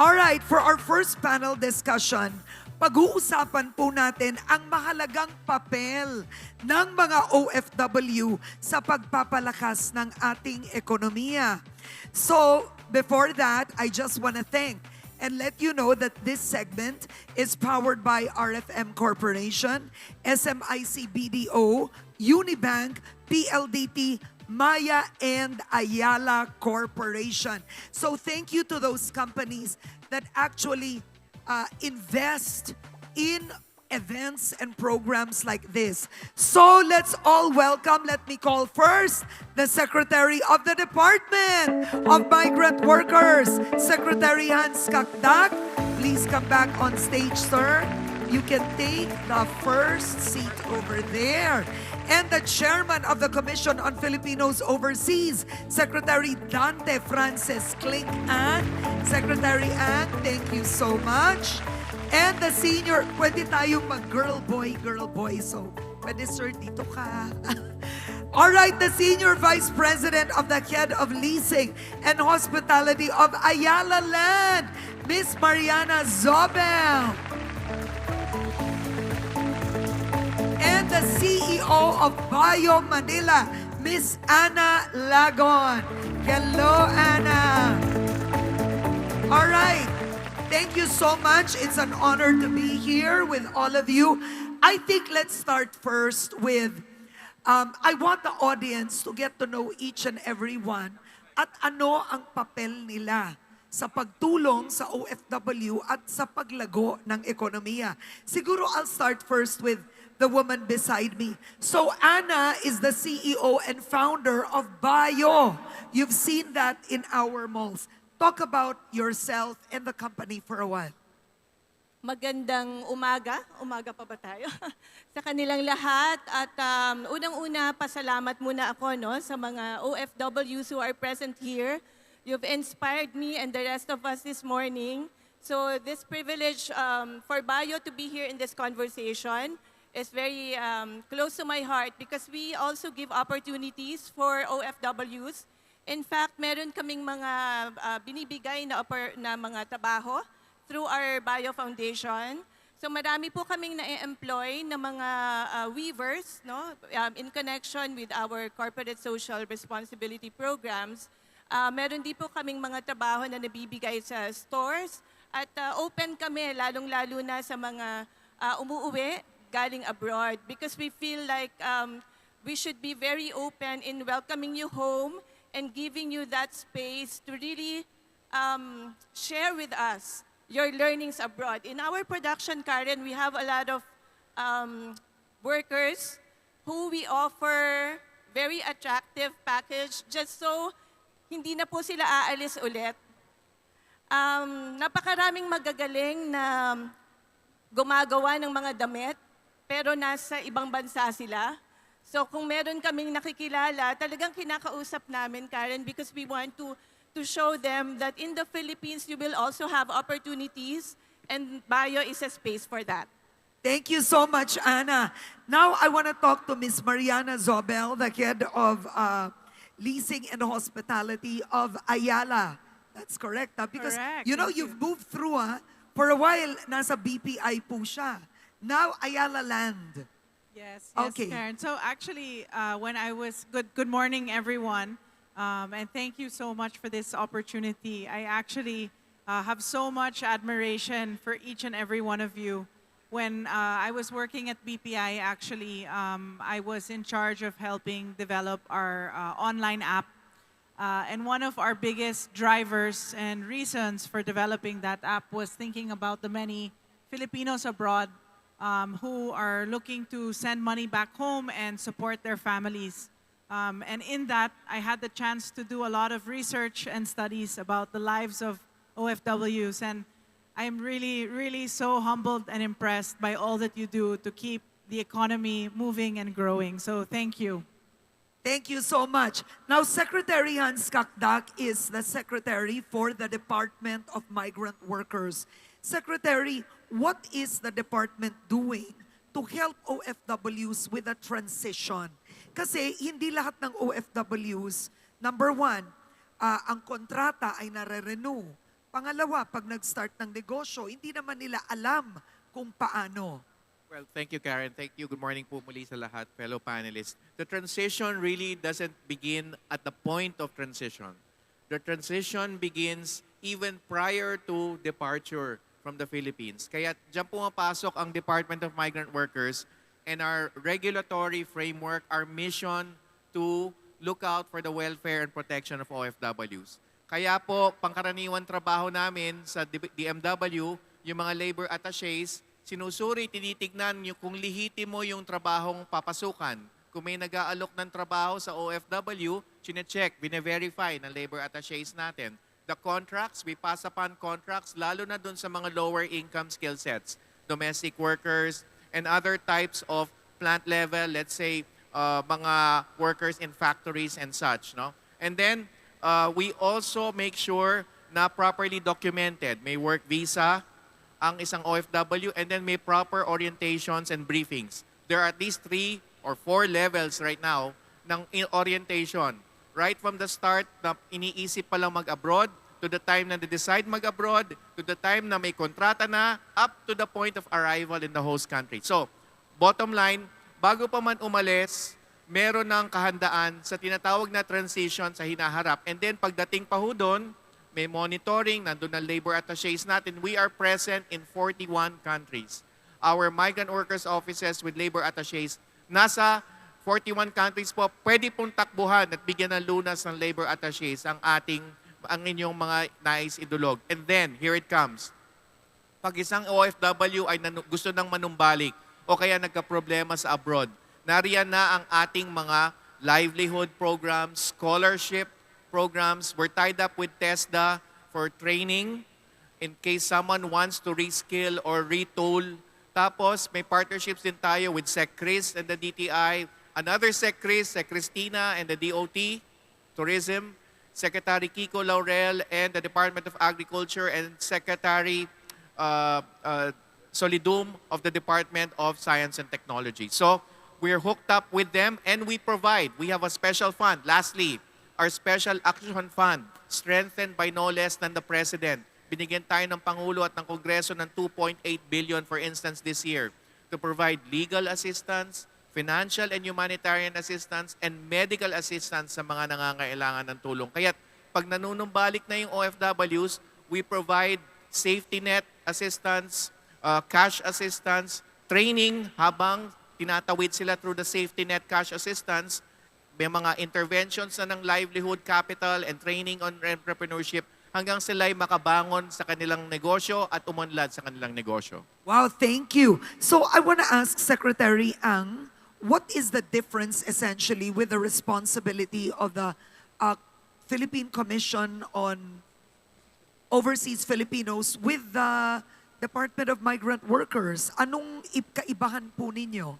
Alright, for our first panel discussion, pag-uusapan po natin ang mahalagang papel ng mga OFW sa pagpapalakas ng ating ekonomiya. So, before that, I just want to thank and let you know that this segment is powered by RFM Corporation, SMIC BDO, Unibank, PLDT, Maya and Ayala Corporation. So thank you to those companies that actually invest in events and programs like this. So let's all welcome, let me call first the Secretary of the Department of Migrant Workers, Secretary Hans Kakdak. Please come back on stage, sir. You can take the first seat over there. And the Chairman of the Commission on Filipinos Overseas, Secretary Dante Francis Kling-An. Secretary Ann, thank you so much. And the Senior, pwede tayong mag-girl boy. So, pwede sir, dito ka. Alright, the Senior Vice President of the Head of Leasing and Hospitality of Ayala Land, Miss Mariana Zobel. And the CEO of Bio Manila, Miss Ana Lagon. Hello, Ana. All right. Thank you so much. It's an honor to be here with all of you. I think let's start first with, I want the audience to get to know each and every one at ano ang papel nila sa pagtulong sa OFW at sa paglago ng ekonomiya. Siguro I'll start first with the woman beside me. So Anna is the CEO and founder of Bio. You've seen that in our malls. Talk about yourself and the company for a while. Magandang umaga. Umaga pa ba tayo? Sa kanilang lahat. At unang-una, pasalamat muna ako sa mga OFWs who are present here. You've inspired me and the rest of us this morning. So this privilege for Bio to be here in this conversation is very close to my heart because we also give opportunities for OFWs. In fact, meron kaming mga binibigay na mga trabaho through our Bio Foundation. So marami po kaming na-employ na mga weavers in connection with our corporate social responsibility programs. Meron din po kaming mga trabaho na nabibigay sa stores at open kami lalong-lalo na sa mga umuuwi galing abroad because we feel like we should be very open in welcoming you home and giving you that space to really share with us your learnings abroad. In our production, Karen, we have a lot of workers who we offer very attractive package just so hindi na po sila aalis ulit. Napakaraming magagaling na gumagawa ng mga damit pero nasa ibang bansa sila. So kung meron kaming nakikilala, talagang kinakausap namin, Karen, because we want to show them that in the Philippines, you will also have opportunities and Bio is a space for that. Thank you so much, Anna. Now I want to talk to Miss Mariana Zobel, the Head of Leasing and Hospitality of Ayala. That's correct. Because, Correct. you know, you've moved through, for a while, nasa BPI po siya. Now, Ayala Land. Yes, Okay. Karen. So actually, when I was, good morning everyone, and thank you so much for this opportunity. I actually have so much admiration for each and every one of you. When I was working at BPI, actually, I was in charge of helping develop our online app. And one of our biggest drivers and reasons for developing that app was thinking about the many Filipinos abroad who are looking to send money back home and support their families. And in that, I had the chance to do a lot of research and studies about the lives of OFWs. And I'm really, really so humbled and impressed by all that you do to keep the economy moving and growing. So thank you. Thank you so much. Now, Secretary Hans Kakdak is the Secretary for the Department of Migrant Workers. Secretary, what is the department doing to help OFWs with a transition? Kasi hindi lahat ng OFWs, number one, ang kontrata ay nare-renew. Pangalawa, pag nag-start ng negosyo, hindi naman nila alam kung paano. Well, thank you, Karen. Thank you. Good morning po muli sa lahat, fellow panelists. The transition really doesn't begin at the point of transition. The transition begins even prior to departure from the Philippines. Kaya dyan pumapasok ang Department of Migrant Workers and our regulatory framework, our mission to look out for the welfare and protection of OFWs. Kaya po, pangkaraniwan trabaho namin sa DMW, yung mga labor attachés, sinusuri, tinitignan yung kung lihitimo yung trabahong papasukan. Kung may nag-aalok ng trabaho sa OFW, chinecheck, bine-verify ng labor attachés natin. The contracts, we pass upon contracts, lalo na dun sa mga lower income skill sets, domestic workers, and other types of plant level, let's say, mga workers in factories and such. No? And then, we also make sure na properly documented. May work visa ang isang OFW, and then may proper orientations and briefings. There are at least 3 or 4 levels right now ng orientation. Right from the start na iniisip pa lang mag-abroad, to the time na decide mag-abroad, to the time na may kontrata na, up to the point of arrival in the host country. So, bottom line, bago pa man umalis, meron ng kahandaan sa tinatawag na transition sa hinaharap. And then pagdating pa ho doon, may monitoring, nandun ang labor attachés natin. We are present in 41 countries. Our migrant workers offices with labor attachés, nasa 41 countries po, pwede pong takbuhan at bigyan ng lunas ng labor attachés ang inyong mga nais idulog. And then, here it comes. Pag isang OFW ay gusto nang manumbalik o kaya nagka-problema sa abroad, nariyan na ang ating mga livelihood programs, scholarship programs. We're tied up with TESDA for training in case someone wants to reskill or retool. Tapos, may partnerships din tayo with SecCris and the DTI, another SecCris, SecCristina and the DOT, Tourism, Secretary Kiko Laurel and the Department of Agriculture, and Secretary Solidum of the Department of Science and Technology. So, we're hooked up with them and we provide. We have a special fund. Lastly, our Special Action Fund, strengthened by no less than the President. Binigyan tayo ng Pangulo at ng Kongreso ng 2.8 billion, for instance, this year to provide legal assistance, financial and humanitarian assistance, and medical assistance sa mga nangangailangan ng tulong. Kaya pag nanunumbalik na yung OFWs, we provide safety net assistance, cash assistance, training habang tinatawid sila through the safety net cash assistance. May mga interventions na ng livelihood capital and training on entrepreneurship hanggang sila'y makabangon sa kanilang negosyo at umunlad sa kanilang negosyo. Wow, thank you. So I want to ask Secretary Ang, what is the difference essentially with the responsibility of the Philippine Commission on Overseas Filipinos with the Department of Migrant Workers? Anong kaibahan po ninyo?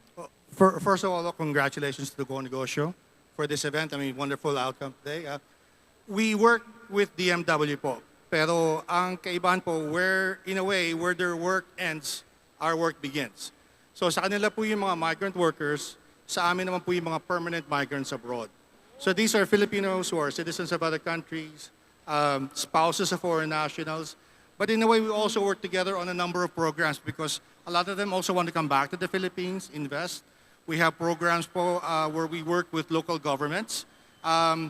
First of all, congratulations to the Go Negosyo for this event. I mean, wonderful outcome today. We work with DMW po, pero ang kaibahan po, in a way, where their work ends, our work begins. So sa kanila po yung mga migrant workers, sa amin naman po yung mga permanent migrants abroad. So these are Filipinos who are citizens of other countries, spouses of foreign nationals. But in a way, we also work together on a number of programs because a lot of them also want to come back to the Philippines, invest. We have programs po, where we work with local governments,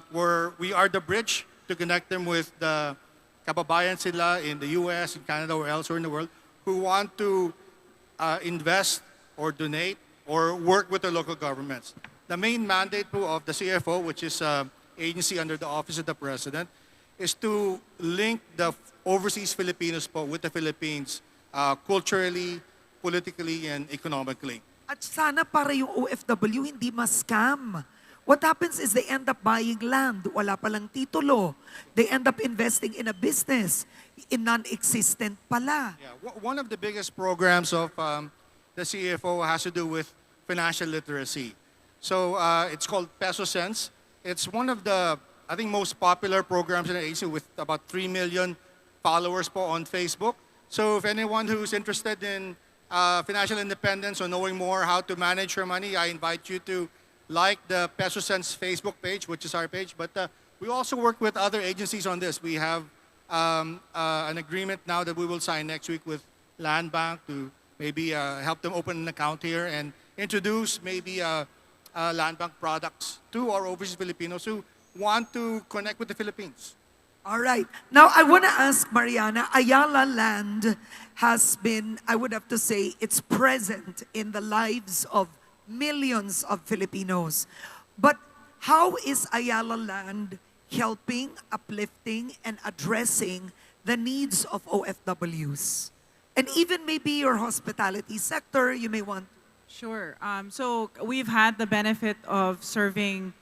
where we are the bridge to connect them with the kababayan sila in the US, in Canada, or elsewhere in the world, who want to invest or donate or work with the local governments. The main mandate po of the CFO, which is an agency under the Office of the President, is to link the overseas Filipinos po with the Philippines culturally, politically, and economically. At sana para yung OFW hindi ma-scam. What happens is they end up buying land, wala palang titulo. They end up investing in a business, in non-existent pala. Yeah, one of the biggest programs of the CFO has to do with financial literacy. So it's called Peso Sense. It's one of the, I think, most popular programs in the agency with about 3 million followers po on Facebook. So if anyone who's interested in financial independence or knowing more how to manage your money, I invite you to like the Peso Sense Facebook page, which is our page. But we also work with other agencies on this. We have an agreement now that we will sign next week with Land Bank to maybe help them open an account here and introduce maybe Land Bank products to our overseas Filipinos who want to connect with the Philippines. All right. Now, I want to ask Mariana, Ayala Land has been, I would have to say, it's present in the lives of millions of Filipinos. But how is Ayala Land helping, uplifting, and addressing the needs of OFWs? And even maybe your hospitality sector, you may want. Sure. So we've had the benefit of serving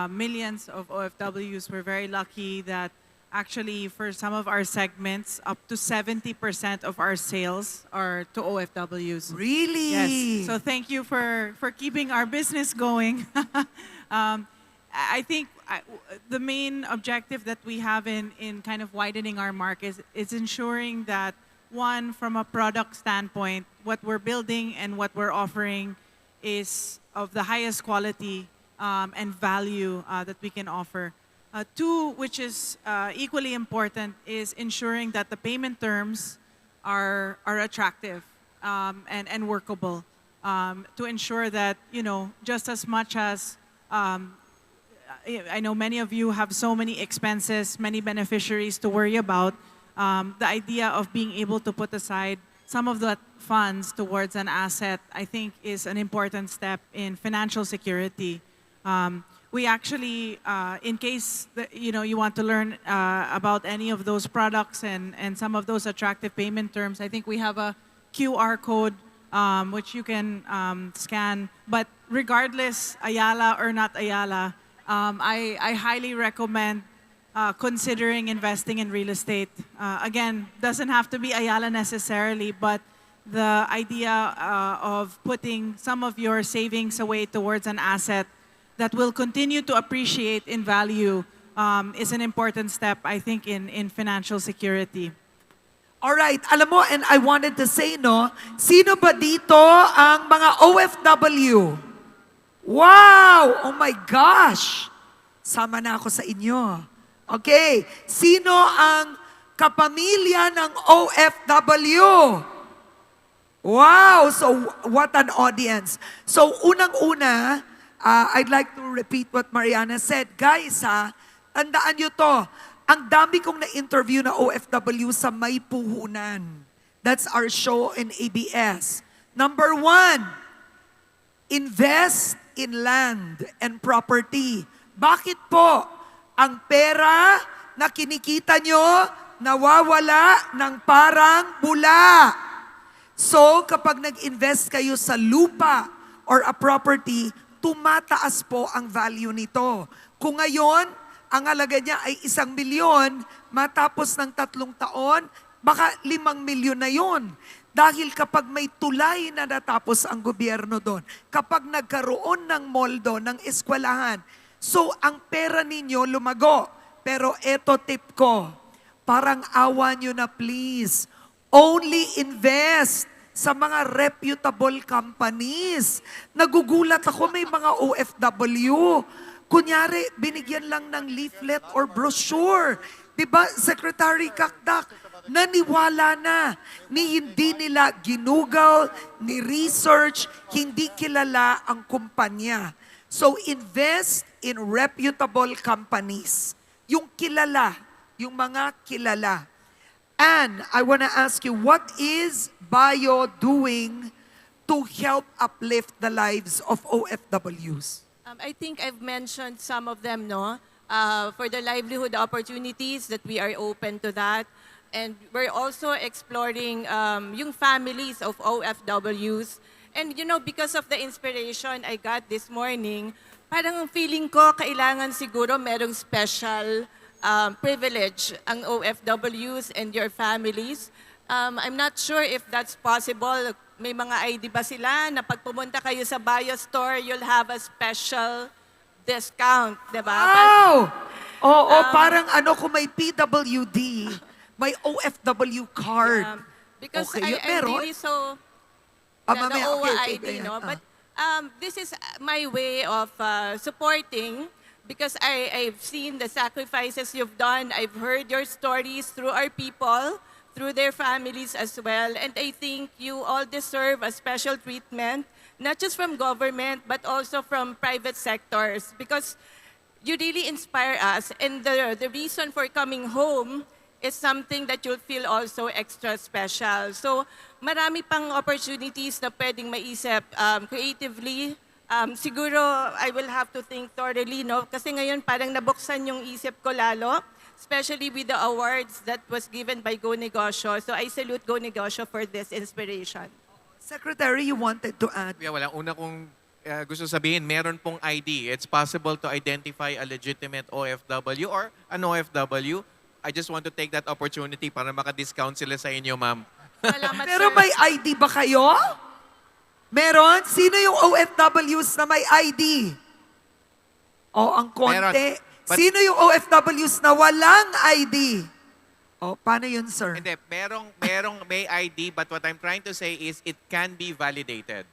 millions of OFWs. We're very lucky that actually for some of our segments, up to 70% of our sales are to OFWs. Really? Yes. So thank you for keeping our business going. I think the main objective that we have in kind of widening our market is ensuring that, one, from a product standpoint, what we're building and what we're offering is of the highest quality and value that we can offer. Two, which is equally important, is ensuring that the payment terms are attractive and workable to ensure that, you know, just as much as I know many of you have so many expenses, many beneficiaries to worry about, the idea of being able to put aside some of the funds towards an asset, I think, is an important step in financial security. We actually, in case you know you want to learn about any of those products and some of those attractive payment terms, I think we have a QR code which you can scan. But regardless, Ayala or not Ayala, I highly recommend considering investing in real estate. Again, doesn't have to be Ayala necessarily, but the idea of putting some of your savings away towards an asset that will continue to appreciate in value is an important step, I think, in financial security. All right, alam mo, and I wanted to say, no, sino ba dito ang mga OFW? Wow! Oh my gosh! Sama na ako sa inyo. Okay, sino ang kapamilya ng OFW? Wow! So, what an audience. So, unang-una, I'd like to repeat what Mariana said. Guys, tandaan nyo to. Ang dami kong na-interview na OFW sa May Puhunan. That's our show in ABS. Number 1, invest in land and property. Bakit po? Ang pera na kinikita nyo nawawala ng parang bula. So, kapag nag-invest kayo sa lupa or a property, tumataas po ang value nito. Kung ngayon, ang halaga niya ay 1 milyon, matapos ng 3 taon, baka 5 milyon na yon. Dahil kapag may tulay na natapos ang gobyerno doon, kapag nagkaroon ng mall doon, ng eskwelahan, so ang pera ninyo lumago. Pero eto tip ko, parang awa nyo na please, only invest sa mga reputable companies. Nagugulat ako, may mga OFW. Kunyari, binigyan lang ng leaflet or brochure. Diba, Secretary Kakdak, naniwala na ni hindi nila ginugal, ni research, hindi kilala ang kumpanya. So invest in reputable companies. Yung kilala, yung mga kilala. And I want to ask you, what is Bio doing to help uplift the lives of OFWs? I think I've mentioned some of them, no? For the livelihood opportunities that we are open to that. And we're also exploring yung families of OFWs. And you know, because of the inspiration I got this morning, parang feeling ko kailangan siguro merong special privilege ang OFWs and your families. I'm not sure if that's possible. May mga ID ba sila na pag pumunta kayo sa Bio Store, you'll have a special discount, di ba? Wow! Oo, parang ano kung may PWD, may OFW card. Because Okay, I'm meron? really so... Mamaya, the OWA okay, ID, no? ayan. But this is my way of supporting because I've seen the sacrifices you've done. I've heard your stories through our people, through their families as well. And I think you all deserve a special treatment, not just from government, but also from private sectors, because you really inspire us. And the reason for coming home is something that you'll feel also extra special. So marami pang opportunities na pwedeng maisip creatively. Siguro I will have to think thoroughly, no? Kasi ngayon parang nabuksan yung isip ko lalo, especially with the awards that was given by Go Negosyo. So I salute Go Negosyo for this inspiration. Secretary, you wanted to add? Yeah, wala. Una kong gusto sabihin, meron pong ID. It's possible to identify a legitimate OFW or an OFW. I just want to take that opportunity para maka-discount sila sa inyo, ma'am. Salamat, Pero sir. may ID ba kayo? Meron? Sino yung OFWs na may ID? O, ang konti. Meron. But- Sino yung OFWs na walang ID? O, paano yun, sir? Hindi, may ID, but what I'm trying to say is it can be validated.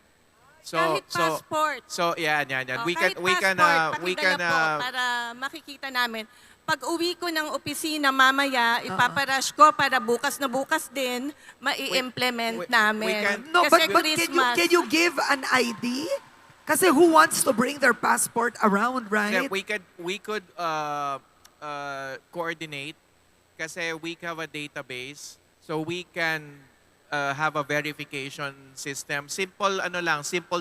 Kahit passport. So, yan. Kahit passport, pakidala po para makikita namin. Pag uwi ko ng opisina mamaya, ipaparash ko para bukas na bukas din, mai-implement we namin. can- No, Kasi but Christmas, can you give an ID? Kasi who wants to bring their passport around, right? Yeah, we could coordinate kasi we have a database, so we can have a verification system. Simple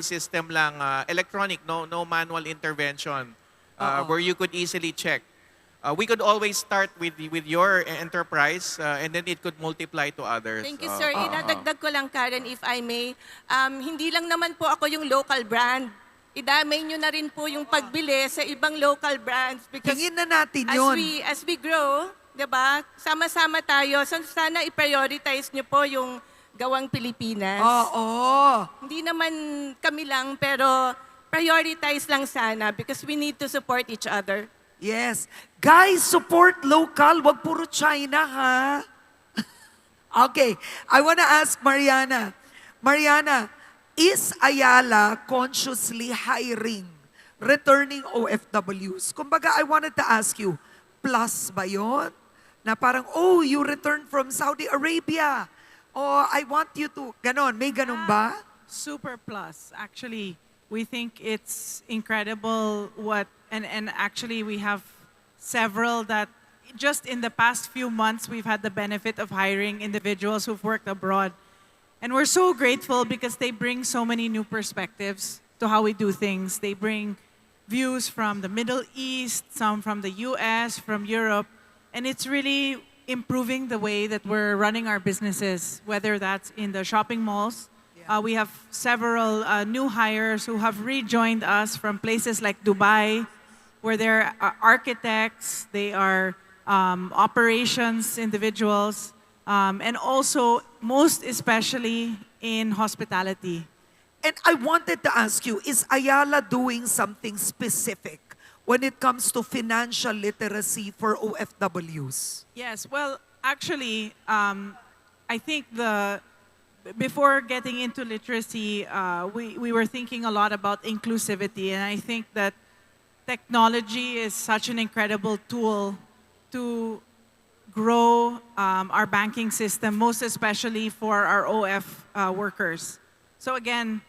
system lang, electronic, no manual intervention, where you could easily check. We could always start with your enterprise, and then it could multiply to others. Thank you, sir. Idadagdag ko lang, Karen, if I may. Hindi lang naman po ako yung local brand. Idamay nyo na rin po yung pagbili sa ibang local brands. Because Tingin na natin yun. as we grow, diba, sama-sama tayo. So, sana i-prioritize nyo po yung gawang Pilipinas. Oo. Hindi naman kami lang, pero prioritize lang sana because we need to support each other. Yes. Guys, support local. Wag puro China, ha? Okay. I wanna ask Mariana. Mariana, is Ayala consciously hiring returning OFWs? Kumbaga, I wanted to ask you, plus ba yun? Na parang, oh, you returned from Saudi Arabia. Oh, I want you to, ganon. May ganon ba? Super plus. Actually, we think it's incredible and actually we have several that just in the past few months we've had the benefit of hiring individuals who've worked abroad. And we're so grateful because they bring so many new perspectives to how we do things. They bring views from the Middle East, some from the US, from Europe, and it's really improving the way that we're running our businesses, whether that's in the shopping malls. We have several new hires who have rejoined us from places like Dubai, where they're architects, they are operations individuals, and also, most especially, in hospitality. And I wanted to ask you, is Ayala doing something specific when it comes to financial literacy for OFWs? Yes, well, actually, I think before getting into literacy, we were thinking a lot about inclusivity, and I think that technology is such an incredible tool to grow our banking system, most especially for our OF workers. So again,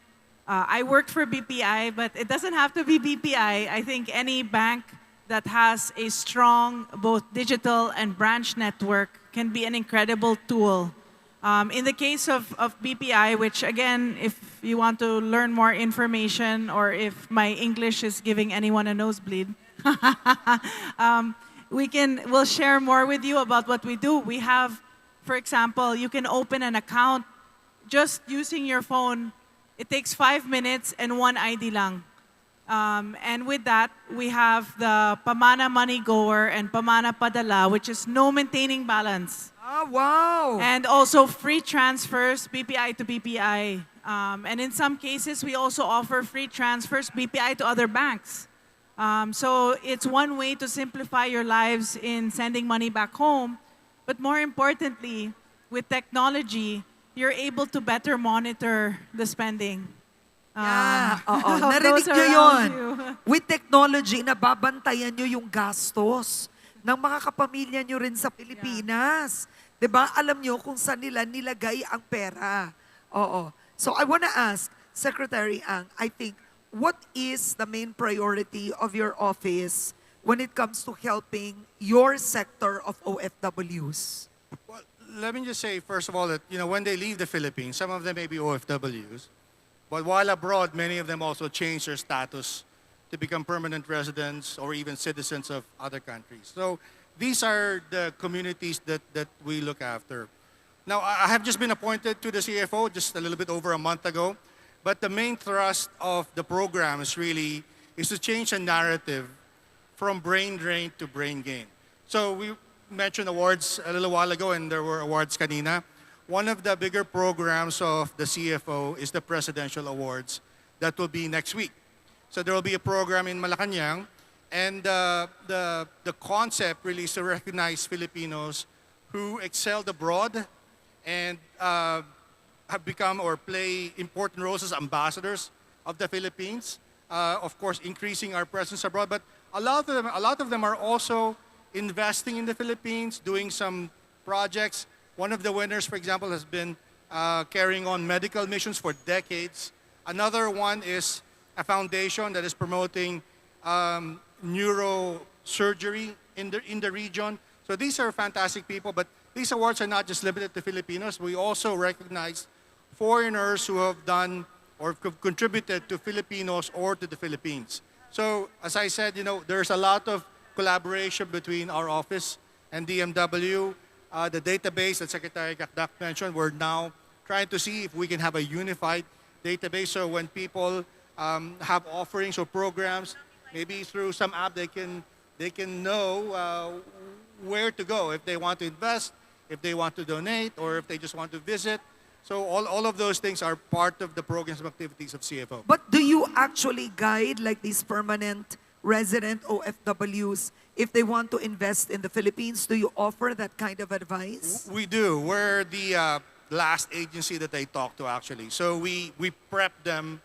I worked for BPI, but it doesn't have to be BPI. I think any bank that has a strong both digital and branch network can be an incredible tool. In the case of BPI, which again, if you want to learn more information or if my English is giving anyone a nosebleed, we'll share more with you about what we do. We have, for example, you can open an account just using your phone. It takes 5 minutes and one ID lang. And with that, we have the Pamana Money Goer and Pamana Padala, which is no maintaining balance. Ah, wow! And also free transfers, BPI to BPI. And in some cases, we also offer free transfers, BPI to other banks. So it's one way to simplify your lives in sending money back home. But more importantly, with technology, you're able to better monitor the spending. Yeah, oo. of Narinig those nyo around yun. you. With technology, nababantayan nyo yung gastos ng mga kapamilya nyo rin sa Pilipinas. 'Di ba? Alam nyo kung saan nila nilagay ang pera. Oo. So I wanna ask, Secretary Ang, I think, what is the main priority of your office when it comes to helping your sector of OFWs? Well, let me just say, first of all, that when they leave the Philippines, some of them may be OFWs, but while abroad, many of them also change their status to become permanent residents or even citizens of other countries. So these are the communities that we look after. Now, I have just been appointed to the CFO just a little bit over a month ago, but the main thrust of the program is to change the narrative from brain drain to brain gain. So we mentioned awards a little while ago, and there were awards kanina. One of the bigger programs of the CFO is the Presidential Awards that will be next week. So there will be a program in Malacanang, and the concept really is to recognize Filipinos who excelled abroad and have become or play important roles as ambassadors of the Philippines. Of course, increasing our presence abroad, but a lot of them are also investing in the Philippines, doing some projects. One of the winners, for example, has been carrying on medical missions for decades. Another one is a foundation that is promoting neurosurgery in the region. So these are fantastic people, but these awards are not just limited to Filipinos. We also recognize foreigners who have done or contributed to Filipinos or to the Philippines. So as I said, there's a lot of collaboration between our office and DMW. The database that Secretary Kakdak mentioned, we're now trying to see if we can have a unified database so when people have offerings or programs, maybe through some app they can know where to go if they want to invest, if they want to donate, or if they just want to visit. So all of those things are part of the programs and activities of CFO. But do you actually guide like these permanent resident OFWs if they want to invest in the Philippines? Do you offer that kind of advice? We do. We're the last agency that they talk to, actually. So we prep them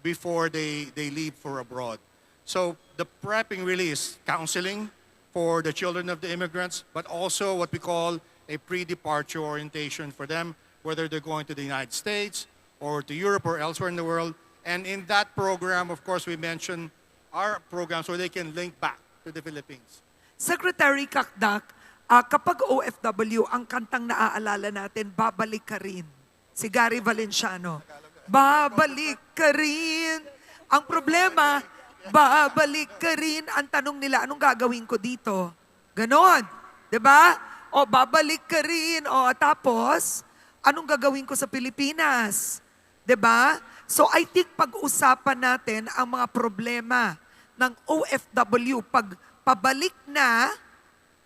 before they leave for abroad. So the prepping really is counseling for the children of the immigrants, but also what we call a pre-departure orientation for them, whether they're going to the United States or to Europe or elsewhere in the world. And in that program, of course, we mention our programs where they can link back to the Philippines. Secretary Kakdak, kapag OFW, ang kantang naaalala natin, babalik ka rin. Si Gary Valenciano. Babalik ka rin. Ang problema, babalik ka rin. Ang tanong nila, anong gagawin ko dito? Ganon. 'Di ba? O babalik ka rin. O tapos, anong gagawin ko sa Pilipinas? 'Di ba? So I think pag-usapan natin ang mga problema ng OFW pag pabalik na,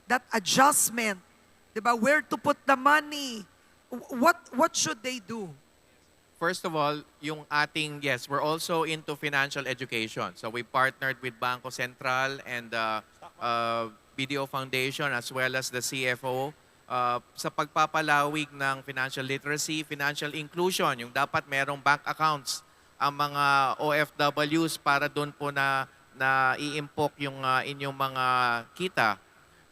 that adjustment, 'di ba? Where to put the money? What should they do? First of all, yung ating, yes, we're also into financial education. So we partnered with Bangko Sentral and BDO Foundation as well as the CFO sa pagpapalawig ng financial literacy, financial inclusion, yung dapat merong bank accounts ang mga OFWs para doon po na i-impok yung inyong mga kita.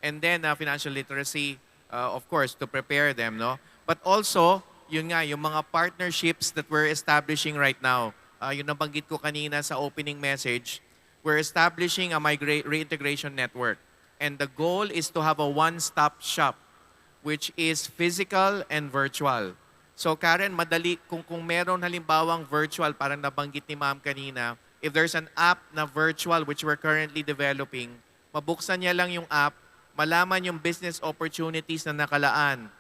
And then financial literacy, of course, to prepare them, no? But also, yun nga, yung mga partnerships that we're establishing right now. Yung nabanggit ko kanina sa opening message, we're establishing a reintegration network. And the goal is to have a one-stop shop, which is physical and virtual. So Karen, madali, kung meron halimbawang virtual, parang nabanggit ni Ma'am kanina, if there's an app na virtual which we're currently developing, mabuksan niya lang yung app, malaman yung business opportunities na nakalaan,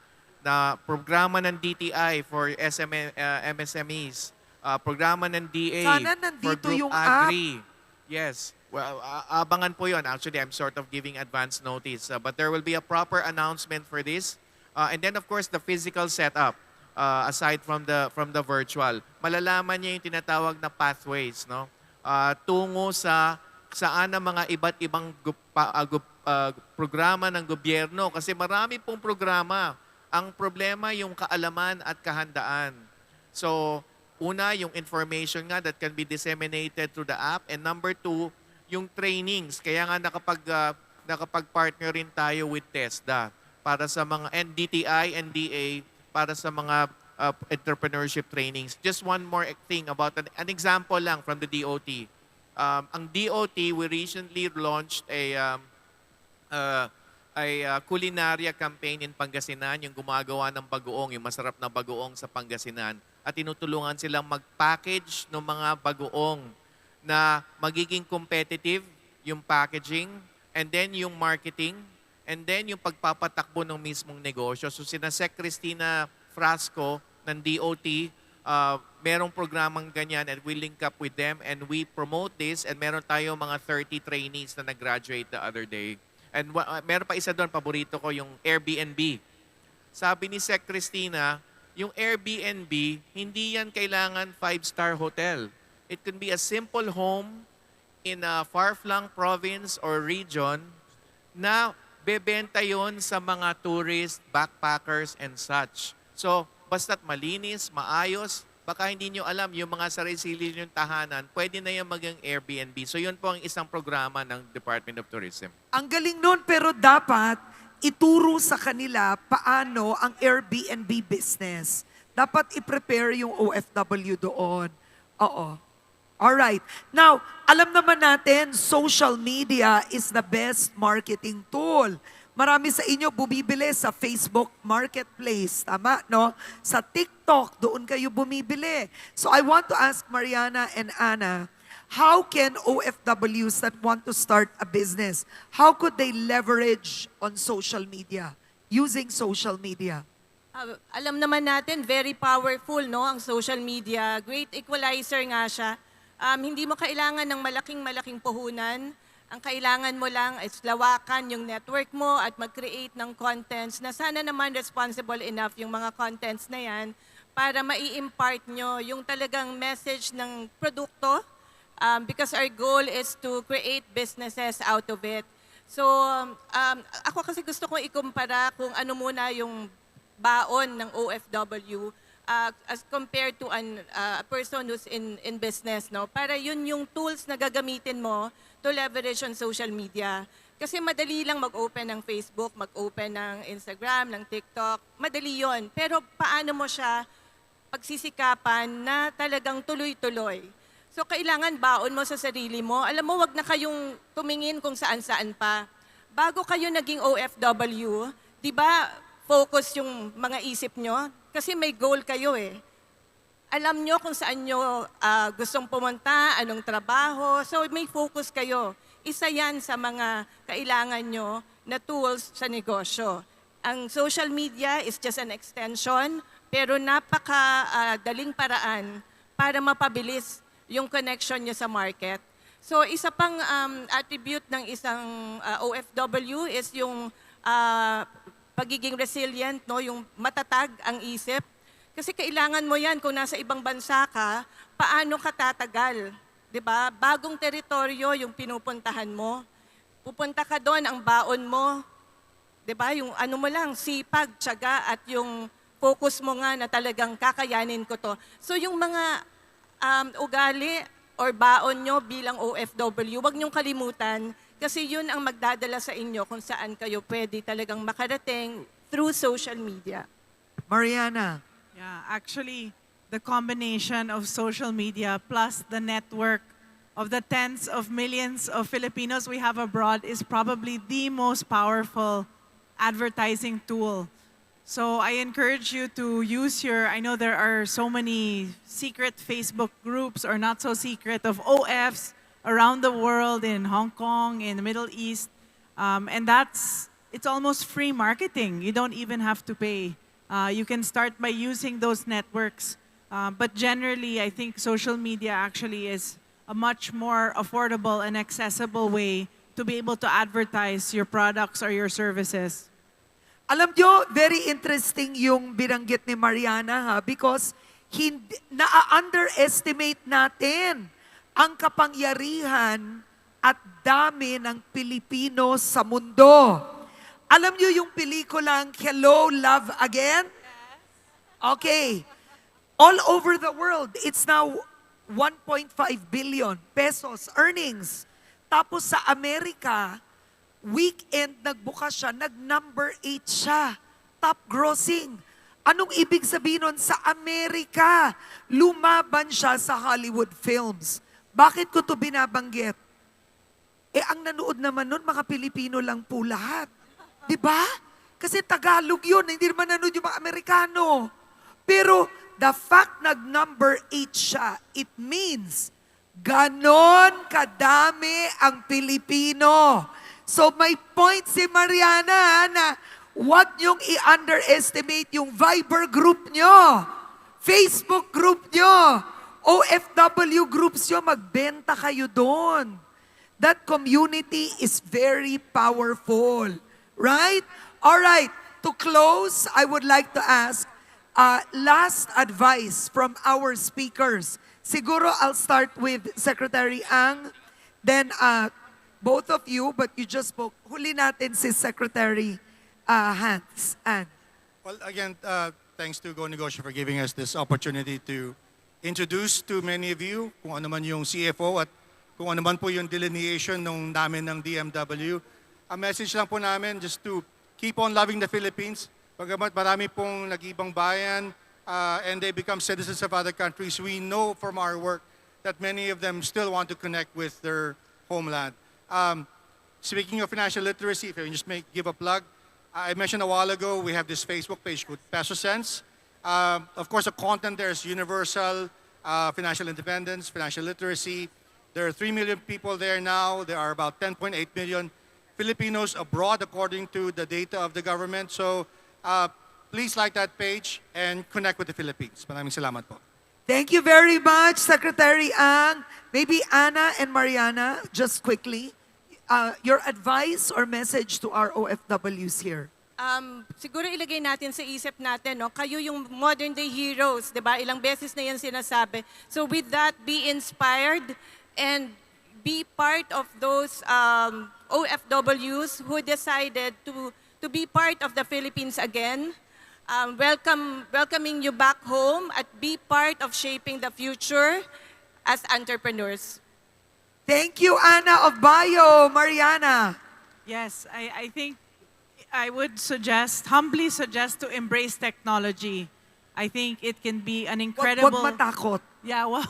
na programa ng DTI for MSMEs, programa ng DA Sana for nandito Group yung app. Agri. Yes. Well, abangan po yun. Actually, I'm sort of giving advance notice. But there will be a proper announcement for this. And then, of course, the physical setup, aside from the virtual. Malalaman niya yung tinatawag na pathways, no? Tungo sa saan ang mga iba't ibang programa ng gobyerno. Kasi marami pong programa. Ang problema yung kaalaman at kahandaan. So, una, yung information nga that can be disseminated through the app. And number two, yung trainings. Kaya nga nakapag-partner rin tayo with TESDA para sa mga NDTI, NDA, para sa mga entrepreneurship trainings. Just one more thing about an example lang from the DOT. Ang DOT, we recently launched a culinaria campaign in Pangasinan, yung gumagawa ng bagoong, yung masarap na bagoong sa Pangasinan. At tinutulungan silang mag-package ng mga bagoong na magiging competitive, yung packaging, and then yung marketing, and then yung pagpapatakbo ng mismong negosyo. So sina Sec Cristina Frasco ng DOT, merong programang ganyan and we link up with them and we promote this and meron tayo mga 30 trainees na nag-graduate the other day. And meron pa isa doon, paborito ko, yung Airbnb. Sabi ni Sec Cristina, yung Airbnb, hindi yan kailangan 5-star hotel. It can be a simple home in a far-flung province or region na bebenta yon sa mga tourists, backpackers, and such. So, basta't malinis, maayos, baka hindi nyo alam, yung mga sarili yung tahanan, pwede na yung maging Airbnb. So, yun po ang isang programa ng Department of Tourism. Ang galing nun, pero dapat ituro sa kanila paano ang Airbnb business. Dapat i-prepare yung OFW doon. Oo. Alright. Now, alam naman natin, social media is the best marketing tool. Marami sa inyo bumibili sa Facebook Marketplace. Tama, no? Sa TikTok, doon kayo bumibili. So I want to ask Mariana and Anna, how can OFWs that want to start a business, how could they leverage on social media, using social media? Alam naman natin, very powerful, no, ang social media. Great equalizer nga siya. Hindi mo kailangan ng malaking puhunan. Ang kailangan mo lang is lawakan yung network mo at mag-create ng contents na sana naman responsible enough yung mga contents na yan para mai-impart nyo yung talagang message ng produkto because our goal is to create businesses out of it. So, ako kasi gusto kong ikumpara kung ano muna yung baon ng OFW as compared to a person who's in business, no? Para yun yung tools na gagamitin mo to leverage on social media. Kasi madali lang mag-open ng Facebook, mag-open ng Instagram, ng TikTok. Madali yon. Pero paano mo siya pagsisikapan na talagang tuloy-tuloy? So kailangan baon mo sa sarili mo. Alam mo, wag na kayong tumingin kung saan-saan pa. Bago kayo naging OFW, di ba focus yung mga isip nyo? Kasi may goal kayo eh. Alam nyo kung saan nyo gustong pumunta, anong trabaho. So may focus kayo. Isa yan sa mga kailangan nyo na tools sa negosyo. Ang social media is just an extension, pero napaka-daling paraan para mapabilis yung connection nyo sa market. So isa pang attribute ng isang OFW is yung pagiging resilient, no? Yung matatag ang isip. Kasi kailangan mo yan kung nasa ibang bansa ka, paano ka tatagal? 'Di ba? Bagong teritoryo yung pinupuntahan mo. Pupunta ka doon, ang baon mo, 'di ba? Yung ano mo lang, sipag, tiyaga at yung focus mo nga na talagang kakayanin ko to. So yung mga ugali or baon nyo bilang OFW, wag niyong kalimutan kasi yun ang magdadala sa inyo kung saan kayo pwede talagang makarating through social media. Mariana. Yeah, actually, the combination of social media plus the network of the tens of millions of Filipinos we have abroad is probably the most powerful advertising tool. So I encourage you to use I know there are so many secret Facebook groups or not so secret of OFs around the world, in Hong Kong, in the Middle East. And it's almost free marketing. You don't even have to pay. You can start by using those networks. But generally, I think social media actually is a much more affordable and accessible way to be able to advertise your products or your services. Alam nyo, very interesting yung binanggit ni Mariana ha, because na-underestimate natin ang kapangyarihan at dami ng Pilipino sa mundo. Alam nyo yung pelikulang Hello, Love Again? Okay. All over the world, it's now 1.5 billion pesos earnings. Tapos sa Amerika, weekend nagbukas siya, nag-number 8 siya. Top grossing. Anong ibig sabihin nun? Sa Amerika, lumaban siya sa Hollywood films. Bakit ko to binabanggit? Ang nanood naman nun, mga Pilipino lang po lahat. Diba? Kasi Tagalog yun, hindi naman nanood yung mga Amerikano. Pero the fact nag-number 8 siya, it means ganon kadami ang Pilipino. So may point si Mariana na huwag niyong i-underestimate yung Viber group nyo, Facebook group nyo, OFW groups nyo, magbenta kayo doon. That community is very powerful. Right? All right. To close, I would like to ask last advice from our speakers. Siguro I'll start with Secretary Ang, then both of you, but you just spoke. Huli natin si Secretary Hans. Ang. Well, again, thanks to Go Negosyo for giving us this opportunity to introduce to many of you kung ano man yung CFO at kung ano man po yung delineation nung namin ng DMW. Ang message lang po namin just to keep on loving the Philippines. Bagamat marami pong nag-ibang bayan and they become citizens of other countries, we know from our work that many of them still want to connect with their homeland. Speaking of financial literacy, if I can just give a plug, I mentioned a while ago, we have this Facebook page called Peso Sense. Of course, the content there is universal, financial independence, financial literacy. There are 3 million people there now. There are about 10.8 million Filipinos abroad according to the data of the government. So please like that page and connect with the Philippines. Maraming salamat po. Thank you very much, Secretary Ang. Maybe Anna and Mariana, just quickly, your advice or message to our OFWs here. Siguro ilagay natin sa isip natin, no? Kayo yung modern day heroes, di ba? Ilang beses na yan sinasabi. So with that, be inspired and be part of those OFWs who decided to be part of the Philippines again. Welcoming you back home at be part of shaping the future as entrepreneurs. Thank you, Anna of Bio. Mariana. Yes, I think I would humbly suggest to embrace technology. I think it can be an incredible... Wag matakot. Yeah, well,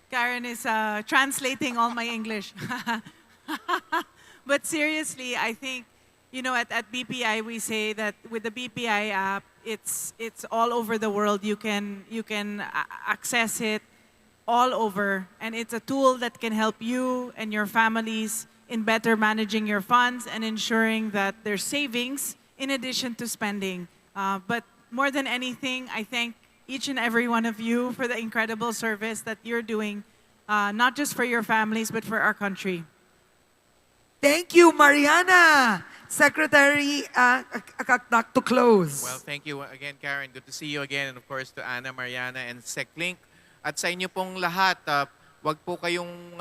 Karen is translating all my English. But seriously, I think, at BPI, we say that with the BPI app, it's all over the world. You can access it all over, and it's a tool that can help you and your families in better managing your funds and ensuring that there's savings in addition to spending. But more than anything, I thank each and every one of you for the incredible service that you're doing, not just for your families, but for our country. Thank you, Mariana. Secretary Akakdak to close. Well, thank you again, Karen. Good to see you again. And of course, to Anna, Mariana, and SecLink. At sa inyo pong lahat, wag po kayong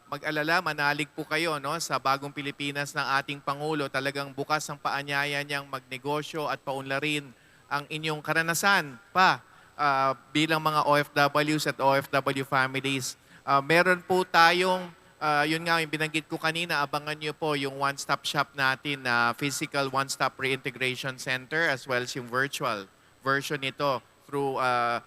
mag-alala, manalig po kayo sa bagong Pilipinas ng ating Pangulo. Talagang bukas ang paanyaya niyang magnegosyo at paunlarin ang inyong karanasan pa bilang mga OFWs at OFW families. Meron po tayong, yun nga yung binanggit ko kanina, abangan niyo po yung one-stop shop natin na physical one-stop reintegration center as well as yung virtual version nito through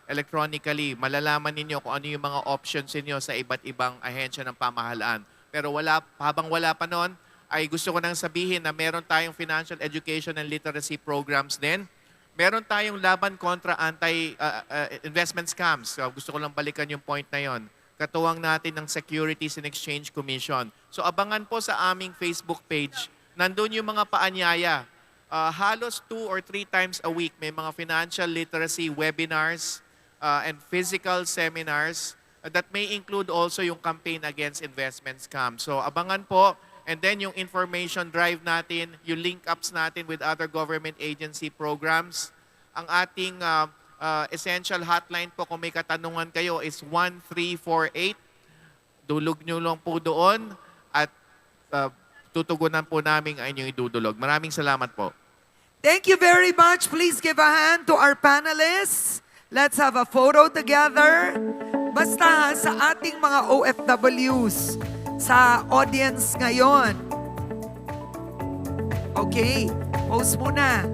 electronically. Malalaman ninyo kung ano yung mga options niyo sa iba't ibang ahensya ng pamahalaan. Pero habang wala pa noon, ay gusto ko nang sabihin na meron tayong financial education and literacy programs din. Meron tayong laban kontra anti-investment scams. Gusto ko lang balikan yung point na yon. Katuwang natin ng Securities and Exchange Commission. So abangan po sa aming Facebook page. Nandun yung mga paanyaya. Halos 2 or 3 times a week may mga financial literacy webinars and physical seminars that may include also yung campaign against investment scams. So abangan po. And then yung information drive natin, yung link-ups natin with other government agency programs. Ang ating essential hotline po kung may katanungan kayo is 1348. Dulog nyo lang po doon at tutugunan po namin ang inyong idudulog. Maraming salamat po. Thank you very much. Please give a hand to our panelists. Let's have a photo together. Basta sa ating mga OFWs, sa audience ngayon. Okay, pose muna.